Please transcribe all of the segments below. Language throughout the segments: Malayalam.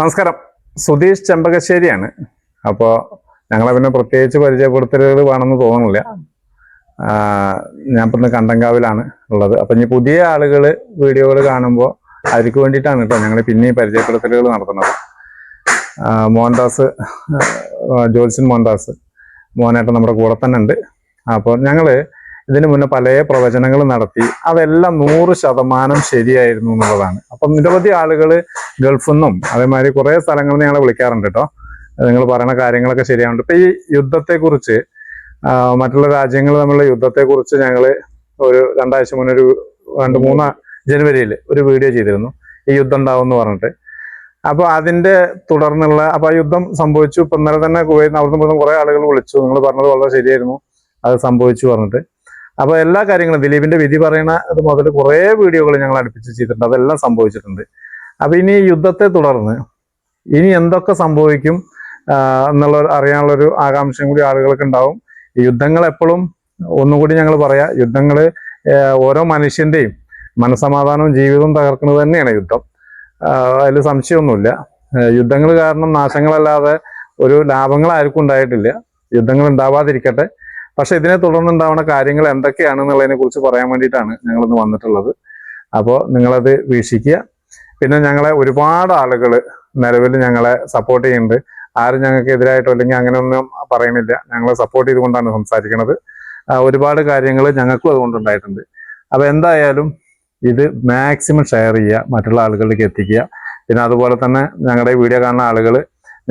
നമസ്കാരം. സുധീഷ് ചെമ്പകശ്ശേരിയാണ്. അപ്പോൾ ഞങ്ങളെ പിന്നെ പ്രത്യേകിച്ച് പരിചയപ്പെടുത്തലുകൾ വേണമെന്ന് തോന്നുന്നില്ല. ഞാൻ ഇപ്പം ഇന്ന് കണ്ടങ്കാവിലാണ് ഉള്ളത്. അപ്പം ഇനി പുതിയ ആളുകൾ വീഡിയോകൾ കാണുമ്പോൾ അവർക്ക് വേണ്ടിയിട്ടാണ് കേട്ടോ ഞങ്ങൾ പിന്നെ പരിചയപ്പെടുത്തലുകൾ നടത്തുന്നത്. മോഹൻദാസ്, ജോത്സ്യൻ മോഹൻദാസ് മോഹനായിട്ട് നമ്മുടെ കൂടെ തന്നെ ഉണ്ട്. അപ്പോൾ ഞങ്ങൾ ഇതിനു മുന്നേ പല പ്രവചനങ്ങൾ നടത്തി, അതെല്ലാം 100% ശരിയായിരുന്നു എന്നുള്ളതാണ്. അപ്പം നിരവധി ആളുകൾ ഗൾഫിൽ നിന്നും അതേമാതിരി കുറേ സ്ഥലങ്ങളിൽ നിന്ന് ഞങ്ങളെ വിളിക്കാറുണ്ട് കേട്ടോ. നിങ്ങൾ പറയുന്ന കാര്യങ്ങളൊക്കെ ശരിയാവുണ്ട്. ഇപ്പം ഈ യുദ്ധത്തെക്കുറിച്ച്, മറ്റുള്ള രാജ്യങ്ങൾ തമ്മിലുള്ള യുദ്ധത്തെക്കുറിച്ച് ഞങ്ങൾ ഒരു 2 ആഴ്ച മുന്നേ 2-3 ജനുവരിയിൽ ഒരു വീഡിയോ ചെയ്തിരുന്നു, ഈ യുദ്ധം ഉണ്ടാവും എന്ന് പറഞ്ഞിട്ട്. അപ്പോൾ അതിൻ്റെ തുടർന്നുള്ള ആ യുദ്ധം സംഭവിച്ചു. ഇപ്പം ഇന്നലെ തന്നെ കുവൈറ്റ് അവിടുന്ന് കുറേ ആളുകൾ വിളിച്ചു, നിങ്ങൾ പറഞ്ഞത് വളരെ ശരിയായിരുന്നു, അത് സംഭവിച്ചു പറഞ്ഞിട്ട്. അപ്പോൾ എല്ലാ കാര്യങ്ങളും ദിലീപിന്റെ വിധി പറയുന്ന അത് മുതൽ കുറേ വീഡിയോകൾ ഞങ്ങൾ അടുപ്പിച്ച് ചെയ്തിട്ടുണ്ട്, അതെല്ലാം സംഭവിച്ചിട്ടുണ്ട്. അപ്പൊ ഇനി യുദ്ധത്തെ തുടർന്ന് ഇനി എന്തൊക്കെ സംഭവിക്കും എന്നുള്ള അറിയാനുള്ളൊരു ആകാംക്ഷയും കൂടി ആളുകൾക്ക് ഉണ്ടാവും. ഈ യുദ്ധങ്ങൾ എപ്പോഴും ഒന്നുകൂടി ഞങ്ങൾ പറയാ, യുദ്ധങ്ങൾ ഓരോ മനുഷ്യന്റെയും മനസ്സമാധാനവും ജീവിതവും തകർക്കുന്നത് തന്നെയാണ് യുദ്ധം. അതിൽ സംശയമൊന്നുമില്ല. യുദ്ധങ്ങൾ കാരണം നാശങ്ങളല്ലാതെ ഒരു ലാഭങ്ങൾ ആർക്കും ഉണ്ടായിട്ടില്ല. യുദ്ധങ്ങൾ ഉണ്ടാവാതിരിക്കട്ടെ. പക്ഷെ ഇതിനെ തുടർന്നുണ്ടാവുന്ന കാര്യങ്ങൾ എന്തൊക്കെയാണെന്നുള്ളതിനെ കുറിച്ച് പറയാൻ വേണ്ടിയിട്ടാണ് ഞങ്ങളിന്ന് വന്നിട്ടുള്ളത്. അപ്പോൾ നിങ്ങളത് വീക്ഷിക്കുക. പിന്നെ ഞങ്ങളെ ഒരുപാട് ആളുകൾ നിലവിൽ ഞങ്ങളെ സപ്പോർട്ട് ചെയ്യുന്നുണ്ട്. ആരും ഞങ്ങൾക്ക് എതിരായിട്ടോ അല്ലെങ്കിൽ അങ്ങനെയൊന്നും പറയുന്നില്ല. ഞങ്ങളെ സപ്പോർട്ട് ചെയ്തുകൊണ്ടാണ് സംസാരിക്കുന്നത്. ഒരുപാട് കാര്യങ്ങൾ ഞങ്ങൾക്കും അതുകൊണ്ടുണ്ടായിട്ടുണ്ട്. അപ്പോൾ എന്തായാലും ഇത് മാക്സിമം ഷെയർ ചെയ്യുക, മറ്റുള്ള ആളുകളിലേക്ക് എത്തിക്കുക. പിന്നെ അതുപോലെ തന്നെ ഞങ്ങളുടെ വീഡിയോ കാണുന്ന ആളുകൾ,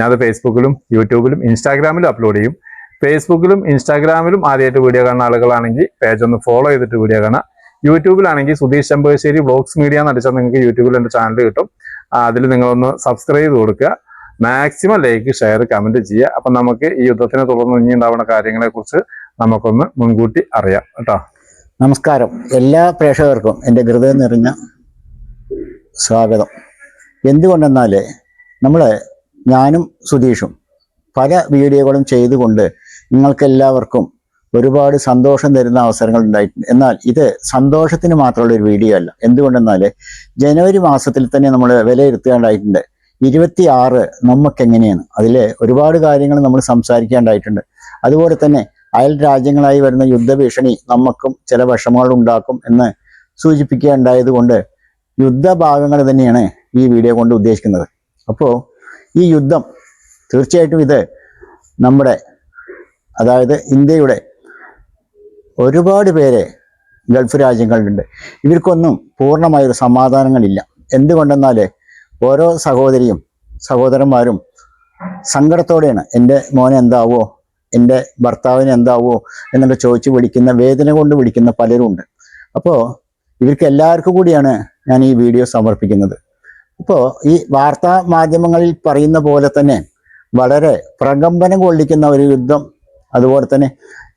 ഞാനത് ഫേസ്ബുക്കിലും യൂട്യൂബിലും ഇൻസ്റ്റാഗ്രാമിലും അപ്ലോഡ് ചെയ്യും. ഫേസ്ബുക്കിലും ഇൻസ്റ്റാഗ്രാമിലും ആദ്യമായിട്ട് വീഡിയോ കാണുന്ന ആളുകളാണെങ്കിൽ പേജ് ഒന്ന് ഫോളോ ചെയ്തിട്ട് വീഡിയോ കാണാം. യൂട്യൂബിലാണെങ്കിൽ സുധീഷ് ചെമ്പകശ്ശേരി വ്ളോഗ്സ് മീഡിയ എന്ന് അടിച്ചാൽ നിങ്ങൾക്ക് യൂട്യൂബിൽ എൻ്റെ ചാനൽ കിട്ടും. അതിൽ നിങ്ങളൊന്ന് സബ്സ്ക്രൈബ് ചെയ്ത് കൊടുക്കുക. മാക്സിമം ലൈക്ക്, ഷെയർ, കമന്റ് ചെയ്യുക. അപ്പം നമുക്ക് ഈ യുദ്ധത്തിനെ തുടർന്ന് ഇനി ഉണ്ടാവുന്ന കാര്യങ്ങളെക്കുറിച്ച് നമുക്കൊന്ന് മുൻകൂട്ടി അറിയാം കേട്ടോ. നമസ്കാരം. എല്ലാ പ്രേക്ഷകർക്കും എൻ്റെ ഹൃദയം നിറഞ്ഞ സ്വാഗതം. എന്തുകൊണ്ടെന്നാൽ ഞാനും സുധീഷും പല വീഡിയോകളും ചെയ്തുകൊണ്ട് നിങ്ങൾക്കെല്ലാവർക്കും ഒരുപാട് സന്തോഷം തരുന്ന അവസരങ്ങൾ ഉണ്ടായിട്ടുണ്ട്. എന്നാൽ ഇത് സന്തോഷത്തിന് മാത്രമുള്ള ഒരു വീഡിയോ അല്ല. എന്തുകൊണ്ടെന്നാൽ ജനുവരി മാസത്തിൽ തന്നെ നമ്മൾ വിലയിരുത്തേണ്ടതായിട്ടുണ്ട്. 26 നമുക്കെങ്ങനെയാണ്, അതിൽ ഒരുപാട് കാര്യങ്ങൾ നമ്മൾ സംസാരിക്കേണ്ടതായിട്ടുണ്ട്. അതുപോലെ തന്നെ അയൽ രാജ്യങ്ങളായി വരുന്ന യുദ്ധഭീഷണി നമുക്കും ചില വിഷമങ്ങൾ ഉണ്ടാക്കും എന്ന് സൂചിപ്പിക്കേണ്ടായത് കൊണ്ട് യുദ്ധഭാഗങ്ങൾ തന്നെയാണ് ഈ വീഡിയോ കൊണ്ട് ഉദ്ദേശിക്കുന്നത്. അപ്പോൾ ഈ യുദ്ധം തീർച്ചയായിട്ടും ഇത് നമ്മുടെ, അതായത് ഇന്ത്യയുടെ ഒരുപാട് പേര് ഗൾഫ് രാജ്യങ്ങളിലുണ്ട്. ഇവർക്കൊന്നും പൂർണ്ണമായൊരു സമാധാനങ്ങളില്ല. എന്തുകൊണ്ടെന്നാൽ ഓരോ സഹോദരന്മാരും സങ്കടത്തോടെയാണ് എൻ്റെ മോനെ എന്താവോ, എൻ്റെ ഭർത്താവിന് എന്താവോ എന്നൊക്കെ ചോദിച്ച് വിളിക്കുന്ന, വേദന കൊണ്ട് വിളിക്കുന്ന പലരും ഉണ്ട്. അപ്പോൾ ഇവർക്ക് എല്ലാവർക്കും കൂടിയാണ് ഞാൻ ഈ വീഡിയോ സമർപ്പിക്കുന്നത്. അപ്പോൾ ഈ വാർത്താ മാധ്യമങ്ങളിൽ പറയുന്ന പോലെ തന്നെ വളരെ പ്രകമ്പനം കൊള്ളിക്കുന്ന ഒരു യുദ്ധം, അതുപോലെ തന്നെ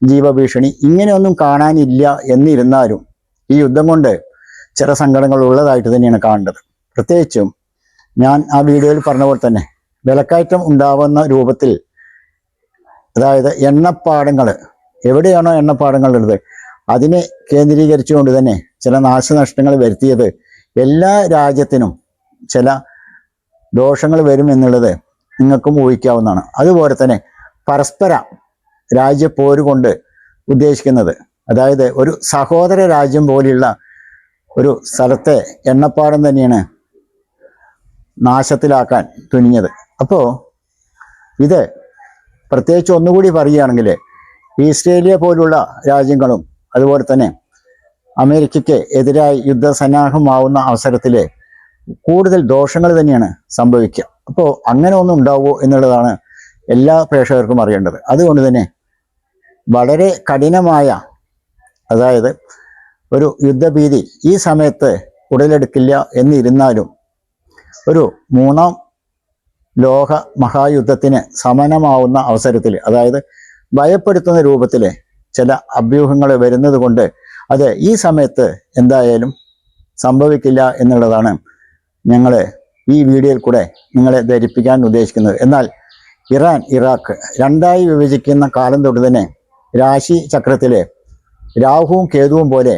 ജീവഭീഷണി, ഇങ്ങനെയൊന്നും കാണാനില്ല എന്നിരുന്നാലും ഈ യുദ്ധം കൊണ്ട് ചില സങ്കടങ്ങൾ ഉള്ളതായിട്ട് തന്നെയാണ് കാണേണ്ടത്. പ്രത്യേകിച്ചും ഞാൻ ആ വീഡിയോയിൽ പറഞ്ഞ പോലെ തന്നെ വിലക്കയറ്റം ഉണ്ടാവുന്ന രൂപത്തിൽ, അതായത് എണ്ണപ്പാടങ്ങൾ, എവിടെയാണോ എണ്ണപ്പാടങ്ങൾ ഉള്ളത് അതിനെ കേന്ദ്രീകരിച്ചുകൊണ്ട് തന്നെ ചില നാശനഷ്ടങ്ങൾ വരുത്തിയത് എല്ലാ രാജ്യത്തിനും ചില ദോഷങ്ങൾ വരും എന്നുള്ളത് നിങ്ങൾക്കും ഊഹിക്കാവുന്നതാണ്. അതുപോലെ തന്നെ പരസ്പര രാജ്യപ്പോര് കൊണ്ട് ഉദ്ദേശിക്കുന്നത്, അതായത് ഒരു സഹോദര രാജ്യം പോലെയുള്ള ഒരു സ്ഥലത്തെ എണ്ണപ്പാടം തന്നെയാണ് നാശത്തിലാക്കാൻ തുനിഞ്ഞത്. അപ്പോൾ ഇത് പ്രത്യേകിച്ച് ഒന്നുകൂടി പറയുകയാണെങ്കിൽ ഓസ്ട്രേലിയ പോലുള്ള രാജ്യങ്ങളും അതുപോലെ തന്നെ അമേരിക്കയ്ക്ക് എതിരായി യുദ്ധസന്നാഹമാവുന്ന അവസരത്തിൽ കൂടുതൽ ദോഷങ്ങൾ തന്നെയാണ് സംഭവിക്കുക. അപ്പോൾ അങ്ങനെ ഒന്നും ഉണ്ടാവുമോ എന്നുള്ളതാണ് എല്ലാ പ്രേക്ഷകർക്കും അറിയേണ്ടത്. അതുകൊണ്ട് തന്നെ വളരെ കഠിനമായ, അതായത് ഒരു യുദ്ധഭീതി ഈ സമയത്ത് ഉടലെടുക്കില്ല എന്നിരുന്നാലും ഒരു 3ാം ലോക മഹായുദ്ധത്തിന് സമാനമാവുന്ന അവസരത്തിൽ, അതായത് ഭയപ്പെടുത്തുന്ന രൂപത്തിൽ ചില അഭ്യൂഹങ്ങൾ വരുന്നത് കൊണ്ട് അത് ഈ സമയത്ത് എന്തായാലും സംഭവിക്കില്ല എന്നുള്ളതാണ് ഞങ്ങൾ ഈ വീഡിയോയിൽ കൂടെ നിങ്ങളെ ധരിപ്പിക്കാൻ ഉദ്ദേശിക്കുന്നത്. എന്നാൽ ഇറാൻ ഇറാഖ് 2ആയി വിഭജിക്കുന്ന കാലം തൊട്ട് തന്നെ രാശി ചക്രത്തിലെ രാഹുവും കേതുവും പോലെ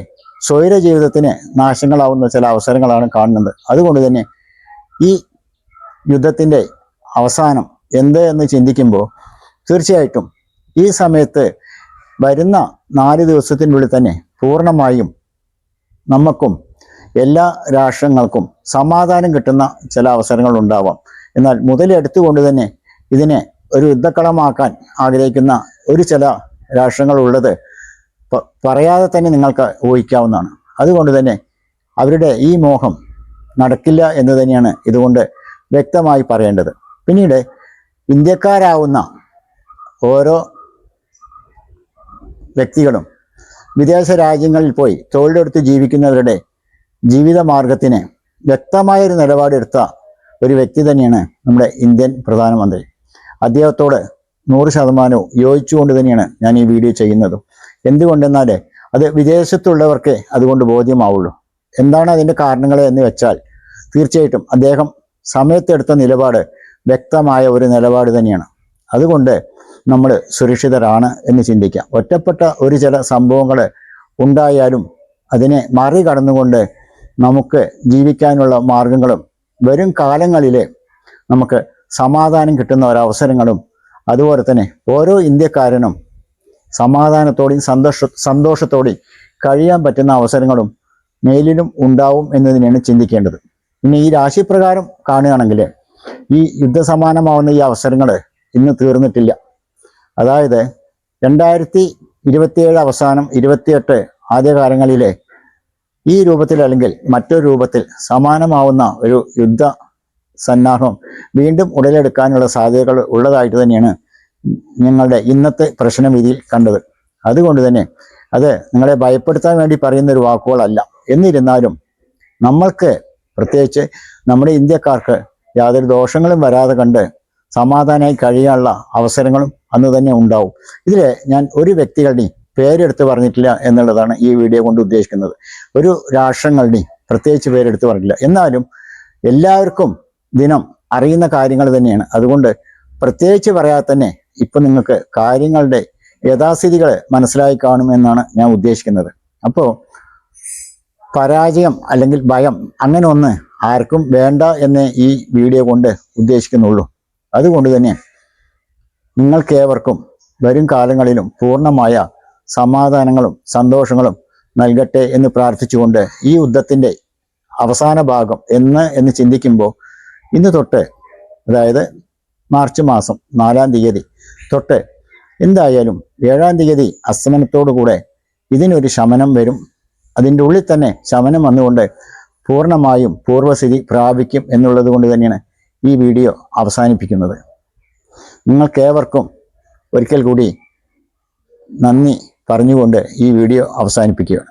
സ്വൈര ജീവിതത്തിന് നാശങ്ങളാവുന്ന ചില അവസരങ്ങളാണ് കാണുന്നത്. അതുകൊണ്ട് തന്നെ ഈ യുദ്ധത്തിൻ്റെ അവസാനം എന്ത് എന്ന് ചിന്തിക്കുമ്പോൾ തീർച്ചയായിട്ടും ഈ സമയത്ത് വരുന്ന 4 ദിവസത്തിനുള്ളിൽ തന്നെ പൂർണ്ണമായും നമുക്കും എല്ലാ രാഷ്ട്രങ്ങൾക്കും സമാധാനം കിട്ടുന്ന ചില അവസരങ്ങൾ ഉണ്ടാവാം. എന്നാൽ മുതലെടുത്തുകൊണ്ട് തന്നെ ഇതിനെ ഒരു യുദ്ധക്കളമാക്കാൻ ആഗ്രഹിക്കുന്ന ചില രാഷ്ട്രങ്ങളുള്ളത് പറയാതെ തന്നെ നിങ്ങൾക്ക് ഊഹിക്കാവുന്നതാണ്. അതുകൊണ്ട് തന്നെ അവരുടെ ഈ മോഹം നടക്കില്ല എന്ന് തന്നെയാണ് ഇതുകൊണ്ട് വ്യക്തമായി പറയേണ്ടത്. പിന്നീട് ഇന്ത്യക്കാരാവുന്ന ഓരോ വ്യക്തികളും വിദേശ രാജ്യങ്ങളിൽ പോയി തൊഴിലെടുത്ത് ജീവിക്കുന്നവരുടെ ജീവിത മാർഗത്തിന് വ്യക്തമായൊരു നിലപാടെടുത്ത ഒരു വ്യക്തി തന്നെയാണ് നമ്മുടെ ഇന്ത്യൻ പ്രധാനമന്ത്രി. അദ്ദേഹത്തോട് 100% യോജിച്ചുകൊണ്ട് തന്നെയാണ് ഞാൻ ഈ വീഡിയോ ചെയ്യുന്നതും. എന്തുകൊണ്ടെന്നാൽ അത് വിദേശത്തുള്ളവർക്ക് അതുകൊണ്ട് ബോധ്യമാവുള്ളൂ. എന്താണ് അതിൻ്റെ കാരണങ്ങൾ എന്ന് വെച്ചാൽ തീർച്ചയായിട്ടും അദ്ദേഹം സമയത്തെടുത്ത നിലപാട് വ്യക്തമായ ഒരു നിലപാട് തന്നെയാണ്. അതുകൊണ്ട് നമ്മൾ സുരക്ഷിതരാണ് എന്ന് ചിന്തിക്കാം. ഒറ്റപ്പെട്ട ചില സംഭവങ്ങൾ ഉണ്ടായാലും അതിനെ മറികടന്നുകൊണ്ട് നമുക്ക് ജീവിക്കാനുള്ള മാർഗങ്ങളും വരും കാലങ്ങളിൽ നമുക്ക് സമാധാനം കിട്ടുന്ന ഒരവസരങ്ങളും അതുപോലെ തന്നെ ഓരോ ഇന്ത്യക്കാരനും സമാധാനത്തോടെയും സന്തോഷത്തോടെയും കഴിയാൻ പറ്റുന്ന അവസരങ്ങളും മേലിലും ഉണ്ടാവും എന്നതിനെയാണ് ചിന്തിക്കേണ്ടത്. പിന്നെ ഈ രാശിപ്രകാരം കാണുകയാണെങ്കിൽ ഈ യുദ്ധസമാനമാവുന്ന ഈ അവസരങ്ങൾ ഇന്ന് തീർന്നിട്ടില്ല. അതായത് 2027 അവസാനം 28 ആദ്യകാലങ്ങളിലെ ഈ രൂപത്തിൽ അല്ലെങ്കിൽ മറ്റൊരു രൂപത്തിൽ സമാനമാവുന്ന ഒരു യുദ്ധ സന്നാഹം വീണ്ടും ഉടലെടുക്കാനുള്ള സാധ്യതകൾ ഉള്ളതായിട്ട് തന്നെയാണ് ഞങ്ങളുടെ ഇന്നത്തെ പ്രശ്നവിധിയിൽ കണ്ടത്. അതുകൊണ്ട് തന്നെ അത് നിങ്ങളെ ഭയപ്പെടുത്താൻ വേണ്ടി പറയുന്ന ഒരു വാക്കുകളല്ല. എന്നിരുന്നാലും നമ്മൾക്ക് പ്രത്യേകിച്ച് നമ്മുടെ ഇന്ത്യക്കാർക്ക് യാതൊരു ദോഷങ്ങളും വരാതെ കണ്ട് സമാധാനമായി കഴിയാനുള്ള അവസരങ്ങളും അന്ന് തന്നെ ഉണ്ടാവും. ഇതിൽ ഞാൻ ഒരു വ്യക്തികളുടെയും പേരെടുത്ത് പറഞ്ഞിട്ടില്ല എന്നുള്ളതാണ് ഈ വീഡിയോ കൊണ്ട് ഉദ്ദേശിക്കുന്നത്. ഒരു രാഷ്ട്രങ്ങളുടെയും പ്രത്യേകിച്ച് പേരെടുത്ത് പറഞ്ഞില്ല. എന്നാലും എല്ലാവർക്കും ദിനം അറിയുന്ന കാര്യങ്ങൾ തന്നെയാണ്. അതുകൊണ്ട് പ്രത്യേകിച്ച് പറയാതെ തന്നെ ഇപ്പം നിങ്ങൾക്ക് കാര്യങ്ങളുടെ യഥാസ്ഥിതികൾ മനസ്സിലായി കാണുമെന്നാണ് ഞാൻ ഉദ്ദേശിക്കുന്നത്. അപ്പോൾ പരാജയം അല്ലെങ്കിൽ ഭയം അങ്ങനെ ഒന്ന് ആർക്കും വേണ്ട എന്ന് ഈ വീഡിയോ കൊണ്ട് ഉദ്ദേശിക്കുന്നുള്ളൂ. അതുകൊണ്ട് തന്നെ നിങ്ങൾക്കേവർക്കും വരും കാലങ്ങളിലും പൂർണ്ണമായ സമാധാനങ്ങളും സന്തോഷങ്ങളും നൽകട്ടെ എന്ന് പ്രാർത്ഥിച്ചുകൊണ്ട് ഈ യുദ്ധത്തിൻ്റെ അവസാന ഭാഗം എന്ന് ചിന്തിക്കുമ്പോൾ ഇന്ന് തൊട്ട്, അതായത് മാർച്ച് മാസം 4-ാം തീയതി തൊട്ട് എന്തായാലും 7-ാം തീയതി അസ്തമനത്തോടുകൂടെ ഇതിനൊരു ശമനം വരും. അതിൻ്റെ ഉള്ളിൽ തന്നെ ശമനം വന്നുകൊണ്ട് പൂർണ്ണമായും പൂർവ്വസ്ഥിതി പ്രാപിക്കും എന്നുള്ളത് കൊണ്ട് തന്നെയാണ് ഈ വീഡിയോ അവസാനിപ്പിക്കുന്നത്. നിങ്ങൾക്കേവർക്കും ഒരിക്കൽ കൂടി നന്ദി പറഞ്ഞുകൊണ്ട് ഈ വീഡിയോ അവസാനിപ്പിക്കുകയാണ്.